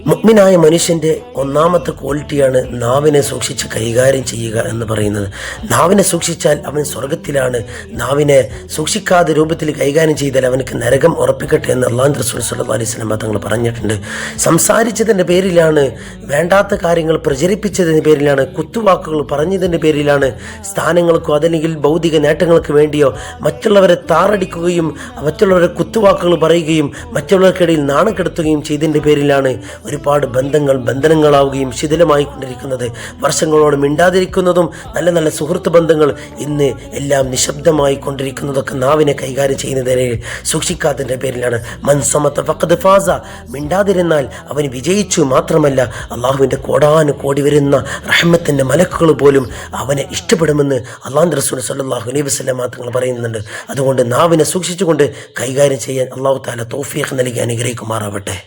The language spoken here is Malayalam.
മുഅ്മിനായ മനുഷ്യൻ്റെ ഒന്നാമത്തെ ക്വാളിറ്റിയാണ് നാവിനെ സൂക്ഷിച്ച് കൈകാര്യം ചെയ്യുക എന്ന് പറയുന്നത്. നാവിനെ സൂക്ഷിച്ചാൽ അവൻ സ്വർഗത്തിലാണ്. നാവിനെ സൂക്ഷിക്കാതെ രൂപത്തിൽ കൈകാര്യം ചെയ്താൽ അവനക്ക് നരകം ഉറപ്പിക്കട്ടെ എന്ന് അല്ലാഹു റസൂൽ സ്വല്ലല്ലാഹു അലൈഹി വസല്ലം തങ്ങൾ പറഞ്ഞിട്ടുണ്ട്. സംസാരിച്ചതിൻ്റെ പേരിലാണ്, വേണ്ടാത്ത കാര്യങ്ങൾ പ്രചരിപ്പിച്ചതിൻ്റെ പേരിലാണ്, കുത്തുവാക്കുകൾ പറഞ്ഞതിൻ്റെ പേരിലാണ്, സ്ഥാനങ്ങൾക്കോ അതല്ലെങ്കിൽ ഭൗതിക നേട്ടങ്ങൾക്ക് വേണ്ടിയോ മറ്റുള്ളവരെ താറടിക്കുകയും മറ്റുള്ളവരെ കുത്തുവാക്കുകൾ പറയുകയും മറ്റുള്ളവർക്കിടയിൽ നാണം കെടുത്തുകയും ചെയ്തതിൻ്റെ പേരിലാണ് ഒരുപാട് ബന്ധനങ്ങളാവുകയും ശിഥിലമായി കൊണ്ടിരിക്കുന്നത്. വർഷങ്ങളോട് മിണ്ടാതിരിക്കുന്നതും നല്ല നല്ല സുഹൃത്ത് ബന്ധങ്ങൾ ഇന്ന് എല്ലാം നിശബ്ദമായി കൊണ്ടിരിക്കുന്നതൊക്കെ നാവിനെ കൈകാര്യം ചെയ്യുന്നതിനെ സൂക്ഷിക്കാത്തതിൻ്റെ പേരിലാണ്. മൻസമത ഫഖദ് ഫാസ, മിണ്ടാതിരുന്നാൽ അവന് വിജയിച്ചു മാത്രമല്ല അള്ളാഹുവിൻ്റെ കോടാനുകോടി വരുന്ന റഹ്മത്തിൻ്റെ മലക്കുകൾ പോലും അവനെ ഇഷ്ടപ്പെടുമെന്ന് അല്ലാഹു റസൂൽ സ്വല്ലല്ലാഹു അലൈഹി വസല്ലം തങ്ങൾ പറയുന്നുണ്ട്. അതുകൊണ്ട് നാവിനെ സൂക്ഷിച്ചുകൊണ്ട് കൈകാര്യം ചെയ്യാൻ അല്ലാഹു തആല തൗഫീഖ് നൽകി അനുഗ്രഹിക്കുമാറാവട്ടെ.